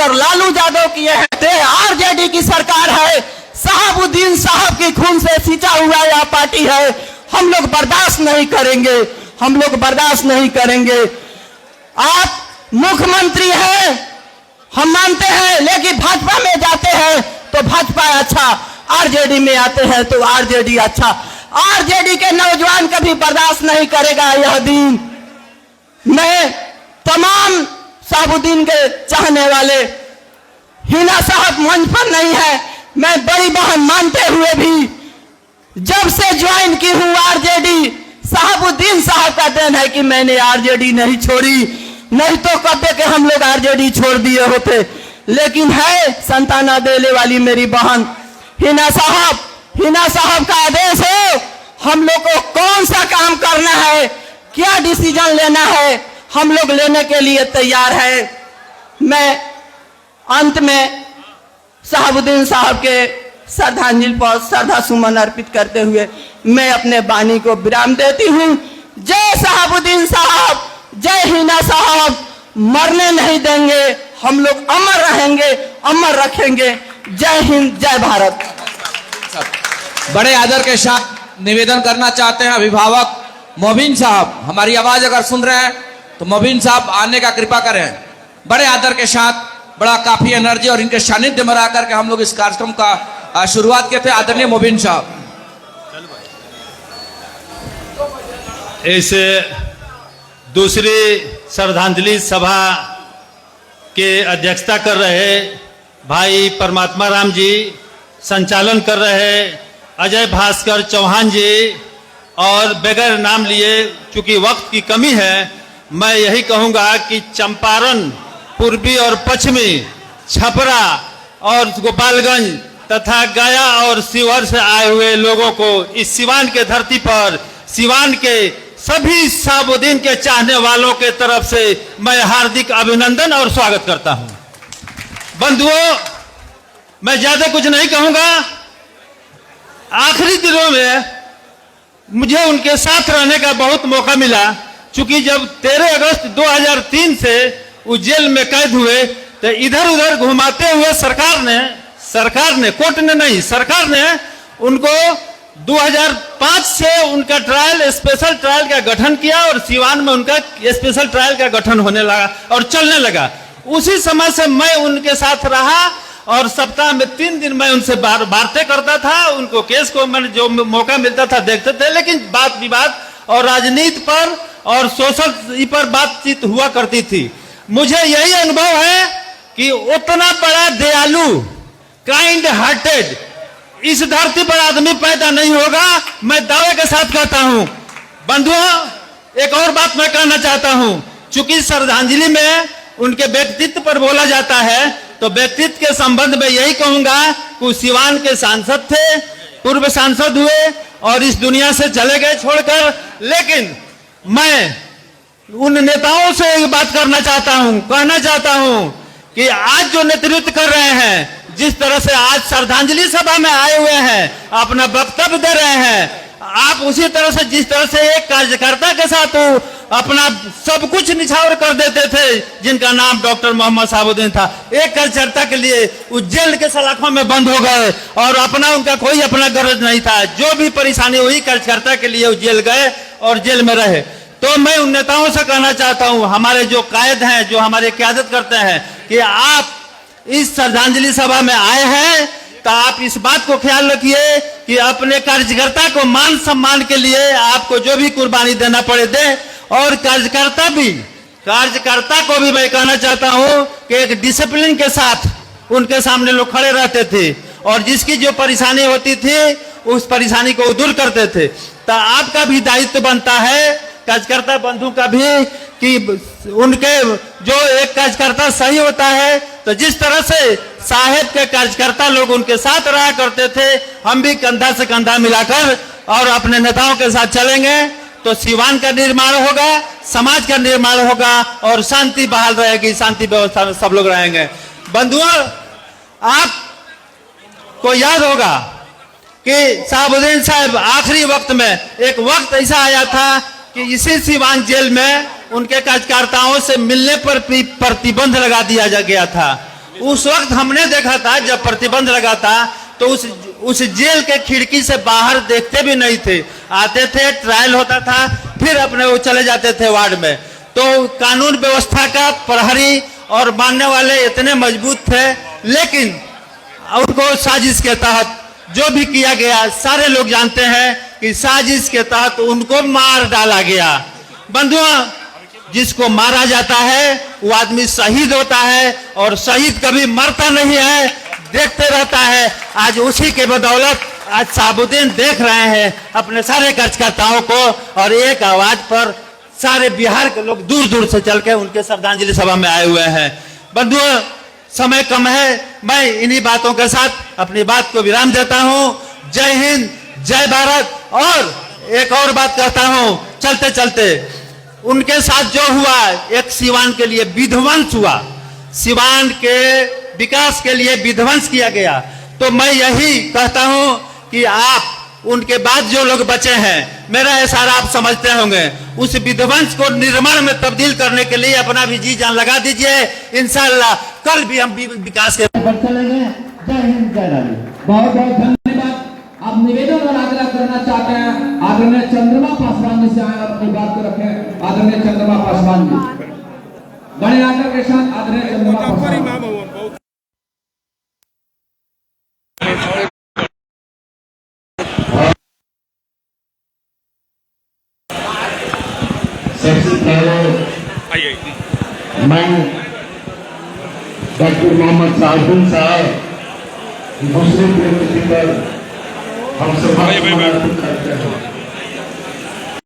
Order Lalu Yadav किए हैं। RJD की सरकार है, शहाबुद्दीन साहब के खून से सींचा हुआ यह पार्टी है। हम लोग बर्दाश्त नहीं करेंगे, हम लोग बर्दाश्त नहीं करेंगे। आप मुख्यमंत्री हैं, हम मानते हैं, लेकिन भाजपा में जाते हैं तो भाजपा अच्छा, आरजेडी में आते हैं तो आरजेडी अच्छा। आरजेडी के नौजवान कभी बर्दाश्त नहीं करेगा यह दिन। मैं तमाम शहाबुद्दीन के चाहने वाले, हिना साहब मंच पर नहीं है, मैं बड़ी बहन मानते हुए भी जब से ज्वाइन की हूं आरजेडी, शहाबुद्दीन साहब का देन है कि मैंने आरजेडी नहीं छोड़ी, नहीं तो कब के हम लोग आरजेडी छोड़ दिए होते। लेकिन है संताना देने वाली मेरी बहन हिना साहब का आदेश हो, हम लोग को कौन सा काम करना है, क्या डिसीजन लेना है, हम लोग लेने के लिए तैयार है। मैं अंत में शहाबुद्दीन साहब के श्रद्धांजलि पर श्रद्धा सुमन अर्पित करते हुए मैं अपने वाणी को विराम देती हूँ। जय शहाबुद्दीन साहब, जय हिना साहब, मरने नहीं देंगे, हम लोग अमर रहेंगे, अमर रखेंगे। जय हिंद, जय भारत। बड़े आदर के साथ निवेदन करना चाहते हैं अभिभावक मोबिन साहब, हमारी आवाज अगर सुन रहे हैं तो मोबिन साहब आने का कृपा करें। बड़े आदर के साथ, बड़ा काफी एनर्जी और इनके सानिध्य में रह करके हम लोग इस कार्यक्रम का शुरुआत किए थे। आदरणीय मोबिन साहब। इस दूसरी श्रद्धांजलि सभा के अध्यक्षता कर रहे भाई परमात्मा राम जी, संचालन कर रहे अजय भास्कर चौहान जी, और बगैर नाम लिए चूंकि वक्त की कमी है मैं यही कहूंगा कि चंपारण, पूर्वी और पश्चिमी, छपरा और गोपालगंज तथा गया और शिवहर से आए हुए लोगों को इस सिवान के धरती पर, सिवान के सभी शहाबुद्दीन के चाहने वालों के तरफ से मैं हार्दिक अभिनंदन और स्वागत करता हूं। बंधुओं, मैं ज्यादा कुछ नहीं कहूंगा। आखिरी दिनों में मुझे उनके साथ रहने का बहुत मौका मिला, चूंकि जब 13 अगस्त 2003 से वो जेल में कैद हुए तो इधर उधर घुमाते हुए सरकार ने कोर्ट ने नहीं, सरकार ने उनको 2005 से उनका ट्रायल, स्पेशल ट्रायल का गठन किया और सिवान में उनका स्पेशल ट्रायल का गठन होने लगा और चलने लगा। उसी समय से मैं उनके साथ रहा और सप्ताह में 3 दिन मैं उनसे बातें करता था। उनको केस को मैंने जो मौका मिलता था देखते थे, लेकिन बात विवाद और राजनीति पर और सोशल पर बातचीत हुआ करती थी। मुझे यही अनुभव है कि उतना बड़ा दयालु, काइंड हार्टेड इस धरती पर आदमी पैदा नहीं होगा, मैं दावे के साथ कहता हूं। बंधुओं, एक और बात मैं कहना चाहता हूं, चूंकि श्रद्धांजलि में उनके व्यक्तित्व पर बोला जाता है तो व्यक्तित्व के संबंध में यही कहूंगा कि सिवान के सांसद थे, पूर्व सांसद हुए और इस दुनिया से चले गए छोड़कर। लेकिन मैं उन नेताओं से एक बात कहना चाहता हूं कि आज जो नेतृत्व कर रहे हैं, जिस तरह से आज श्रद्धांजलि सभा में आए हुए हैं, अपना वक्तव्य दे रहे हैं, आप उसी तरह से जिस तरह से एक कार्यकर्ता के साथ अपना सब कुछ निछावर कर देते थे, जिनका नाम डॉक्टर मोहम्मद शहाबुद्दीन था, एक कार्यकर्ता के लिए वो जेल के सलाखों में बंद हो गए और उनका कोई अपना गरज नहीं था। जो भी परेशानी हुई कार्यकर्ता के लिए वो जेल गए और जेल में रहे। तो मैं उन नेताओं से कहना चाहता हूं, हमारे जो कायद हैं, जो हमारे क्यादत करते हैं, कि आप इस श्रद्धांजलि सभा में आए हैं तो आप इस बात को ख्याल रखिए कि अपने कार्यकर्ता को मान सम्मान के लिए आपको जो भी कुर्बानी देना पड़े दे। और कार्यकर्ता को भी मैं कहना चाहता हूं कि एक डिसिप्लिन के साथ उनके सामने लोग खड़े रहते थे और जिसकी जो परेशानी होती थी उस परेशानी को दूर करते थे। तो आपका भी दायित्व बनता है, कार्यकर्ता बंधु का भी, कि उनके जो एक कार्यकर्ता सही होता है तो जिस तरह से साहेब के कार्यकर्ता लोग उनके साथ रहा करते थे, हम भी कंधा से कंधा मिलाकर और अपने नेताओं के साथ चलेंगे तो सिवान का निर्माण होगा, समाज का निर्माण होगा और शांति बहाल रहेगी, शांति व्यवस्था में सब लोग रहेंगे। बंधुओं, आपको याद होगा कि शहाबुद्दीन साहब आखिरी वक्त में, एक वक्त ऐसा आया था कि इसी सिवान जेल में उनके कार्यकर्ताओं से मिलने पर प्रतिबंध लगा दिया गया था उस वक्त हमने देखा था जब प्रतिबंध लगा था तो उस जेल के खिड़की से बाहर देखते भी नहीं थे, आते थे, ट्रायल होता था, फिर अपने वो चले जाते थे वार्ड में। तो कानून व्यवस्था का प्रहरी और मानने वाले इतने मजबूत थे, लेकिन उनको साजिश के तहत जो भी किया गया, सारे लोग जानते हैं कि साजिश के तहत उनको मार डाला गया। बंधुओं, जिसको मारा जाता है वो आदमी शहीद होता है, और शहीद कभी मरता नहीं है, देखते रहता है। आज उसी के बदौलत आज शहाबुद्दीन देख रहे हैं अपने सारे कार्यकर्ताओं को, और एक आवाज पर सारे बिहार के लोग दूर दूर से चल के उनके श्रद्धांजलि सभा में आए हुए हैं। बंधुओं, समय कम है, मैं इन्हीं बातों के साथ अपनी बात को विराम देता हूं। जय हिंद, जय भारत। और एक और बात कहता हूं, चलते चलते उनके साथ जो हुआ, एक सिवान के लिए विध्वंस हुआ, सिवान के विकास के लिए विध्वंस किया गया। तो मैं यही कहता हूं कि आप उनके बाद जो लोग बचे हैं, मेरा इशारा आप समझते होंगे, उस विध्वंस को निर्माण में तब्दील करने के लिए अपना भी जी जान लगा दीजिए। इंशाअल्लाह कल भी हम विकास के चलेंगे। जय हिंद, जय भारत। बहुत बहुत धन्यवाद। आप निवेदन और आग्रह करना चाहते हैं आदरणीय चंद्रमा पासवान जी से, आए अपनी बात को रखें। आदरणीय चंद्रमा पासवान जी, बड़े आदर के साथ आदरणीय चंद्रमा पासवान। सबसे पहले मैं डॉक्टर मोहम्मद शहाबुद्दीन साहब दूसरे पुण्यतिथि पर हम सब समर्पित करते हैं।